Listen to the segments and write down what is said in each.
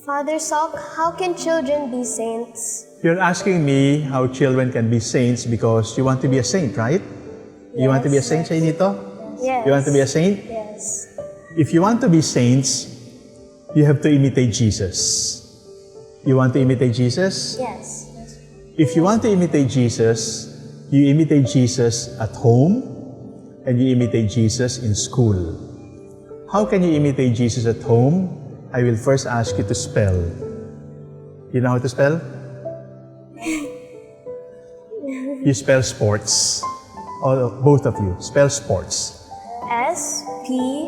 Father Sok, how can children be saints? You're asking me how children can be saints because you want to be a saint, right? You want to be a saint, Shainito? Yes. You want to be a saint? Yes. If you want to be saints, you have to imitate Jesus. You want to imitate Jesus? Yes. If you want to imitate Jesus, you imitate Jesus at home and you imitate Jesus in school. How can you imitate Jesus at home? I will first ask you to spell. You know how to spell? You spell sports. Both of you, spell sports. S-P-O-R-T-S.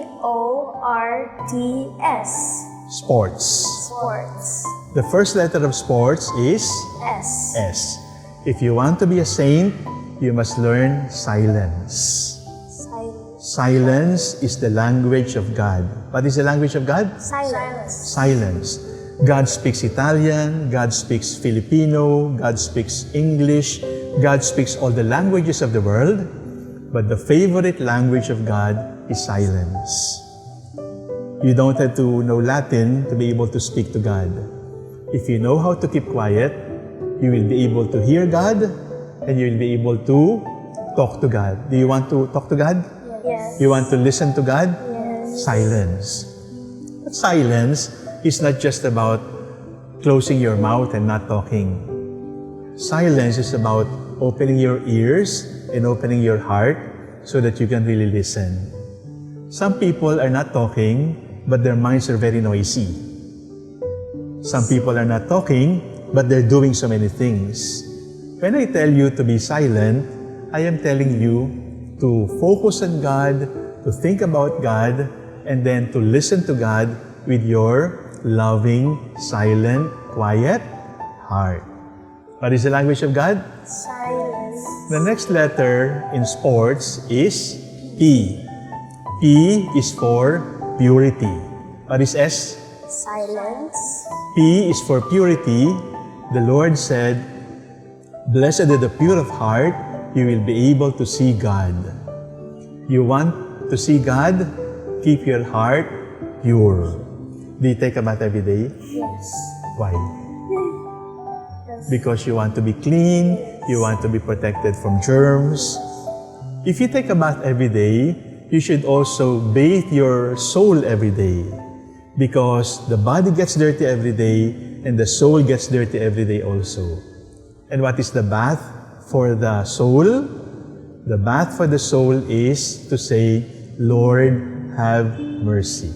Sports. Sports. The first letter of sports is S. S. If you want to be a saint, you must learn silence. Silence is the language of God. What is the language of God? Silence. Silence. God speaks Italian, God speaks Filipino, God speaks English, God speaks all the languages of the world, but the favorite language of God is silence. You don't have to know Latin to be able to speak to God. If you know how to keep quiet, you will be able to hear God and you will be able to talk to God. Do you want to talk to God? Yes. You want to listen to God? Yes. Silence. But silence is not just about closing your mouth and not talking. Silence is about opening your ears and opening your heart so that you can really listen. Some people are not talking, but their minds are very noisy. Some people are not talking, but they're doing so many things. When I tell you to be silent, I am telling you to focus on God, to think about God, and then to listen to God with your loving, silent, quiet heart. What is the language of God? Silence. The next letter in sports is P. P is for purity. What is S? Silence. P is for purity. The Lord said, "Blessed are the pure of heart, you will be able to see God." You want to see God? Keep your heart pure. Do you take a bath every day? Yes. Why? Because you want to be clean, you want to be protected from germs. If you take a bath every day, you should also bathe your soul every day. Because the body gets dirty every day and the soul gets dirty every day also. And what is the bath for the soul? The bath for the soul is to say, "Lord, have mercy."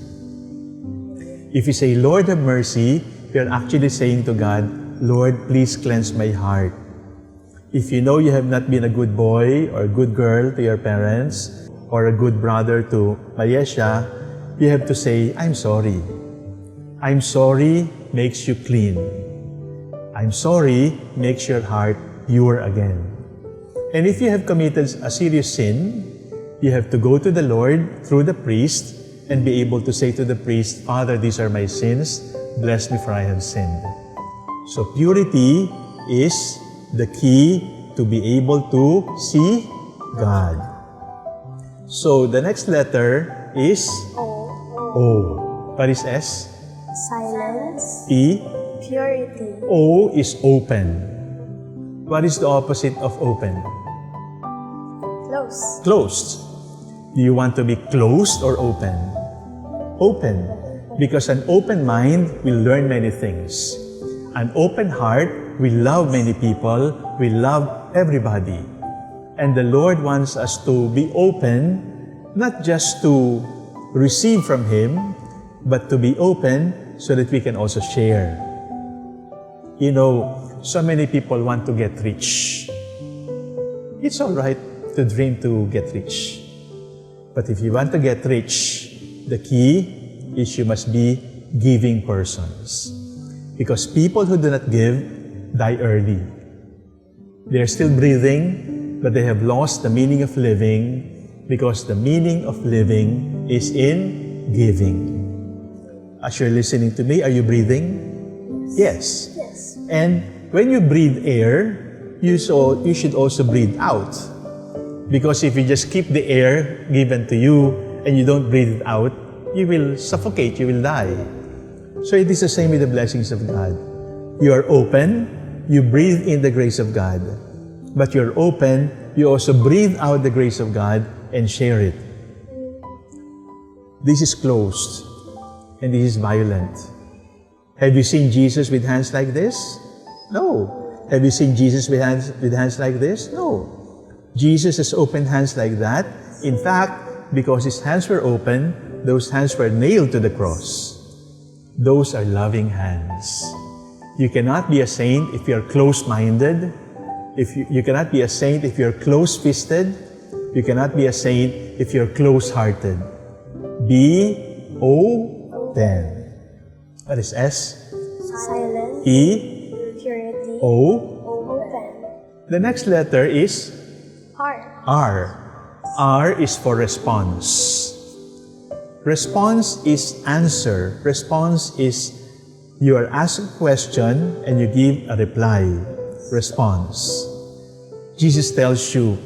If you say, "Lord, have mercy," you're actually saying to God, "Lord, please cleanse my heart." If you know you have not been a good boy or a good girl to your parents or a good brother to Mayesha, you have to say, "I'm sorry." "I'm sorry" makes you clean. "I'm sorry" makes your heart pure again. And if you have committed a serious sin, you have to go to the Lord through the priest and be able to say to the priest, "Father, these are my sins. Bless me for I have sinned." So purity is the key to be able to see God. So the next letter is O. What is S? Silence. E. Purity. O is open. What is the opposite of open? Close. Closed. Do you want to be closed or open? Open. Because an open mind will learn many things. An open heart will love many people, will love everybody. And the Lord wants us to be open, not just to receive from Him, but to be open so that we can also share. You know, so many people want to get rich. It's all right to dream to get rich. But if you want to get rich, the key is you must be giving persons. Because people who do not give die early. They are still breathing, but they have lost the meaning of living because the meaning of living is in giving. As you're listening to me, are you breathing? Yes. Yes. And when you breathe air, you should also breathe out. Because if you just keep the air given to you and you don't breathe it out, you will suffocate, you will die. So it is the same with the blessings of God. You are open, you breathe in the grace of God. But you're open, you also breathe out the grace of God and share it. This is closed, and this is violent. Have you seen Jesus with hands like this? No. Have you seen Jesus with hands like this? No. Jesus has opened hands like that. In fact, because his hands were open, those hands were nailed to the cross. Those are loving hands. You cannot be a saint if you're close-minded. You cannot be a saint if you're close-fisted. You cannot be a saint if you're close-hearted. Be open. What is S? Silence. E? Purity. O? Open. The next letter is R. R. R is for response. Response is answer. Response is you are asked a question and you give a reply. Response. Jesus tells you,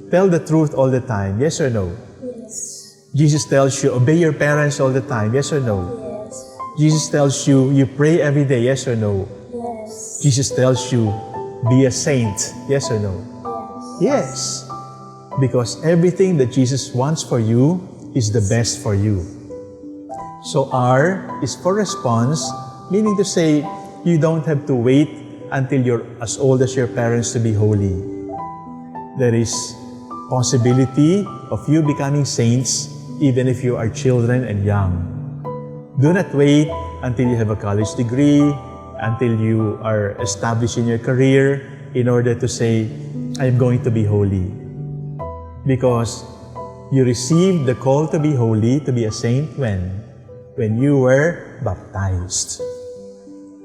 tell the truth all the time. Yes or no? Yes. Jesus tells you, obey your parents all the time. Yes or no? Yes. Jesus tells you, you pray every day. Yes or no? Yes. Jesus tells you, be a saint. Yes or no? Yes. Yes. Because everything that Jesus wants for you is the best for you. So R is for response, meaning to say, you don't have to wait until you're as old as your parents to be holy. There is possibility of you becoming saints even if you are children and young. Do not wait until you have a college degree, until you are established in your career in order to say, I'm going to be holy. Because you received the call to be holy, to be a saint when you were baptized.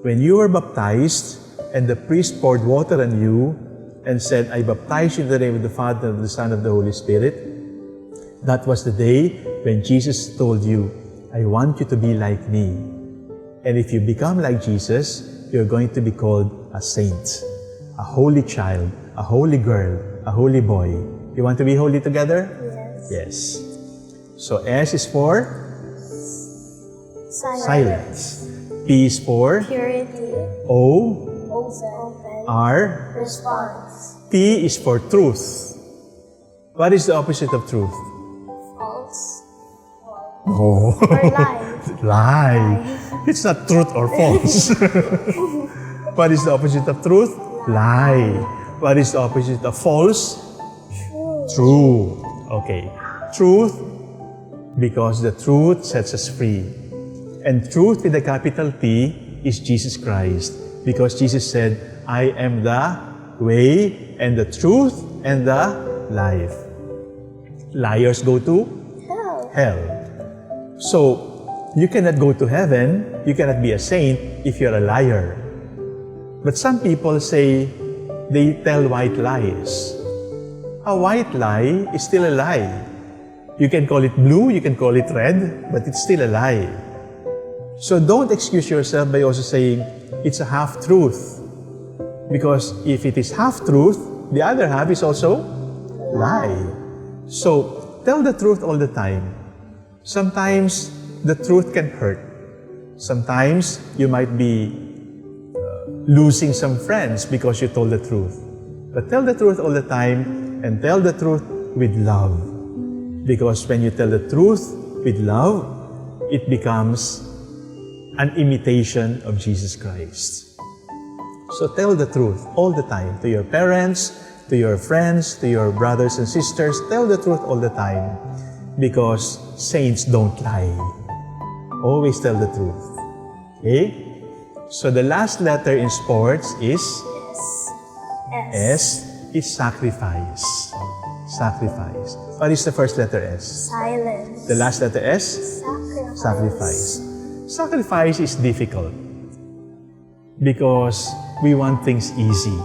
When you were baptized and the priest poured water on you and said, I baptize you in the name of the Father, of the Son, of the Holy Spirit, that was the day when Jesus told you, I want you to be like me. And if you become like Jesus, you're going to be called a saint, a holy child, a holy girl, a holy boy. You want to be holy together? Yes. Yes. So S is for silence. P is for Purity. O. Open. R. Response. T is for truth. What is the opposite of truth? False. No. Or lie. Lie. It's not truth or false. What is the opposite of truth? Lie. What is the opposite of false? True. Okay. Truth, because the truth sets us free. And truth with a capital T is Jesus Christ. Because Jesus said, I am the way and the truth and the life. Liars go to Hell. hell. So, you cannot go to heaven, you cannot be a saint if you're a liar. But some people say they tell white lies. A white lie is still a lie. You can call it blue, you can call it red, but it's still a lie. So don't excuse yourself by also saying it's a half-truth. Because if it is half-truth, the other half is also lie. So tell the truth all the time. Sometimes the truth can hurt. Sometimes you might be losing some friends because you told the truth. But tell the truth all the time and tell the truth with love. Because when you tell the truth with love, it becomes an imitation of Jesus Christ. So tell the truth all the time to your parents, to your friends, to your brothers and sisters. Tell the truth all the time because saints don't lie. Always tell the truth. Okay? So the last letter in sports is S is sacrifice. Sacrifice. What is the first letter S? Silence. The last letter S? Sacrifice. Sacrifice is difficult because we want things easy.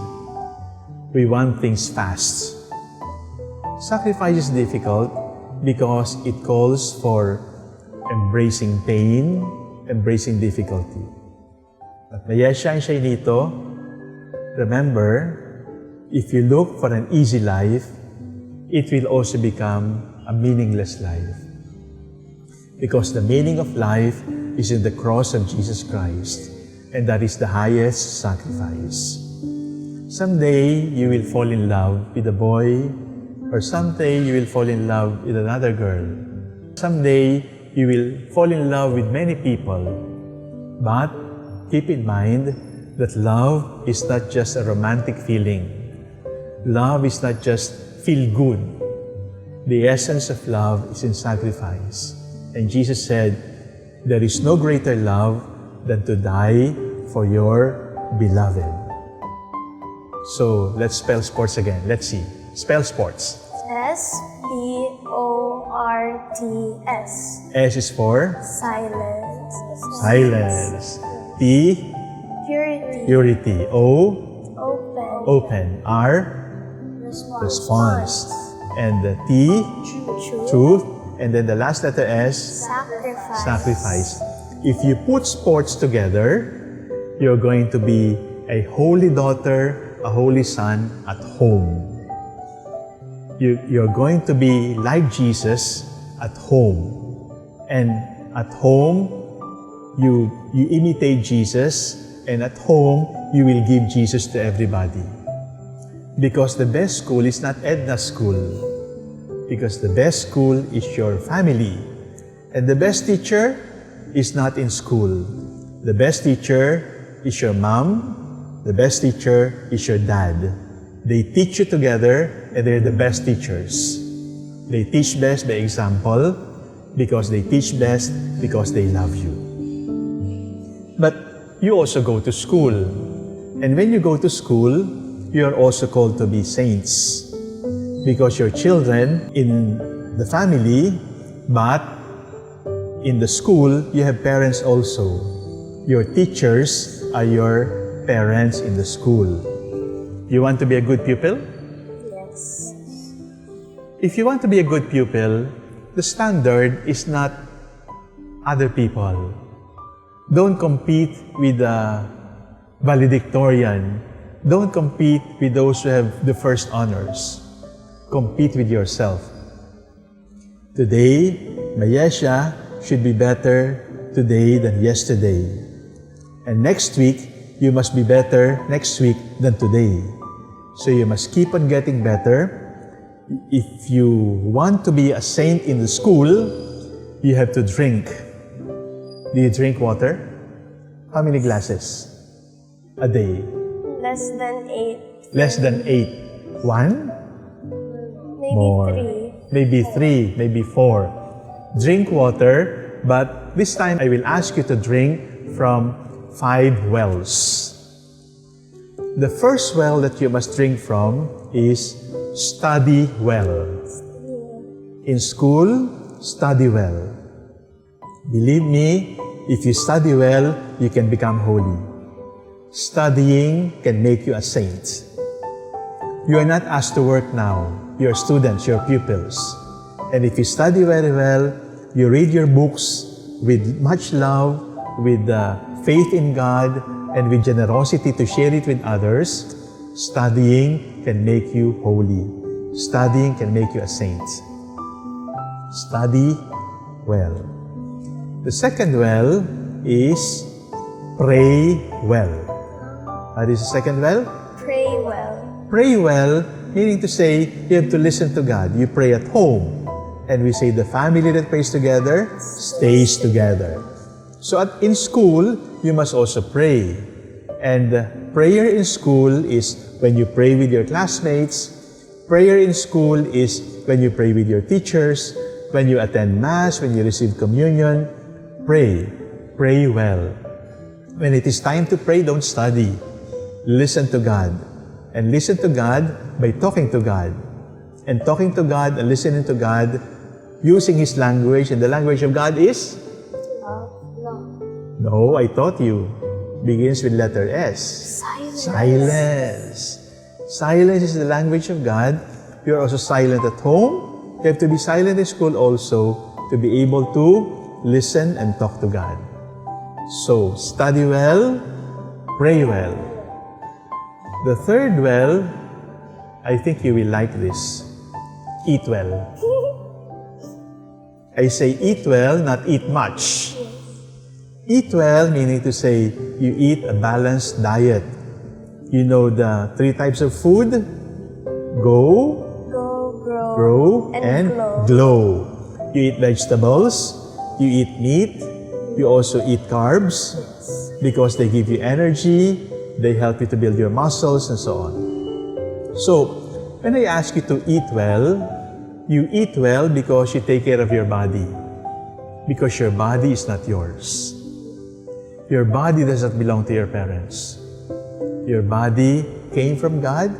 We want things fast. Sacrifice is difficult because it calls for embracing pain, embracing difficulty. But mayashine nito, remember, if you look for an easy life, it will also become a meaningless life. Because the meaning of life is in the cross of Jesus Christ, and that is the highest sacrifice. Someday, you will fall in love with a boy, or someday you will fall in love with another girl. Someday, you will fall in love with many people. But keep in mind that love is not just a romantic feeling. Love is not just feel good. The essence of love is in sacrifice. And Jesus said, there is no greater love than to die for your beloved. So let's spell sports again. Let's see. Spell sports. S-P-O-R-T-S. S is for Silence. silence. P, Purity. purity. O, Open. open. R, response. And the T, Truth. truth. And then the last letter S, Sacrifice. sacrifice. If you put sports together, you're going to be a holy daughter, a holy son at home. You're going to be like Jesus at home. And at home, you imitate Jesus, and at home, you will give Jesus to everybody. Because the best school is not Edna's school. Because the best school is your family. And the best teacher is not in school. The best teacher is your mom. The best teacher is your dad. They teach you together, and they're the best teachers. They teach best by example, because they teach best because they love you. But you also go to school. And when you go to school, you are also called to be saints. Because you're children in the family, but in the school, you have parents also. Your teachers are your parents in the school. You want to be a good pupil? Yes. If you want to be a good pupil, the standard is not other people. Don't compete with the valedictorian. Don't compete with those who have the first honors. Compete with yourself. Today, Mayesha should be better today than yesterday. And next week, you must be better next week than today. So you must keep on getting better. If you want to be a saint in the school, you have to drink. Do you drink water? How many glasses a day? Less than 8. Less than 8. 1? Maybe More. 3. Maybe 3, maybe 4. Drink water, but this time I will ask you to drink from 5 wells. The first well that you must drink from is study well. In school, study well. Believe me, if you study well, you can become holy. Studying can make you a saint. You are not asked to work now. You are students, you are pupils. And if you study very well, you read your books with much love, with faith in God, and with generosity to share it with others, studying can make you holy. Studying can make you a saint. Study well. The second well is pray well. What is the second well? Pray well. Pray well, meaning to say, you have to listen to God. You pray at home. And we say the family that prays together stays together. So in school, you must also pray. And prayer in school is when you pray with your classmates. Prayer in school is when you pray with your teachers, when you attend Mass, when you receive communion. Pray. Pray well. When it is time to pray, don't study. Listen to God. And listen to God by talking to God. And talking to God and listening to God using His language. And the language of God is? Love. No, I taught you. Begins with letter S. Silence. Silence. Silence is the language of God. You are also silent at home. You have to be silent in school also to be able to listen and talk to God. So, study well, pray well. The third well, I think you will like this. Eat well. I say eat well, not eat much. Eat well, meaning to say you eat a balanced diet. You know the 3 types of food? Go, Go, grow, and glow. glow. You eat vegetables, you eat meat, you also eat carbs because they give you energy, they help you to build your muscles, and so on. So, when I ask you to eat well, you eat well because you take care of your body. Because your body is not yours. Your body does not belong to your parents. Your body came from God.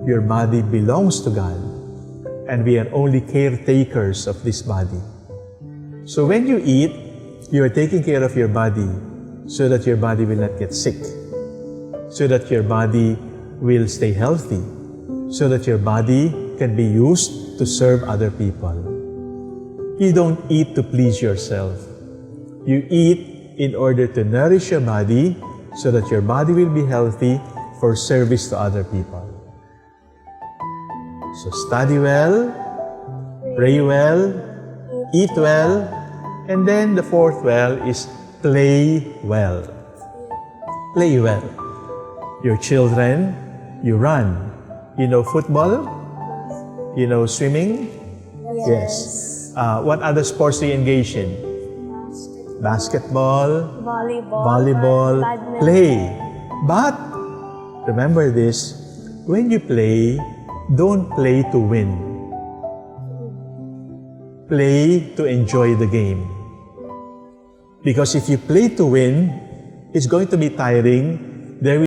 Your body belongs to God. And we are only caretakers of this body. So when you eat, you are taking care of your body so that your body will not get sick, so that your body will stay healthy, so that your body can be used to serve other people. You don't eat to please yourself. You eat in order to nourish your body so that your body will be healthy for service to other people. So study well, pray well, eat well, and then the 4th well is play well. Play well. Your children, you run. You know football? You know swimming? Yes. What other sports do you engage in? Basketball, volleyball, badminton. play. But remember this, when you play, don't play to win. Play to enjoy the game. Because if you play to win, it's going to be tiring. There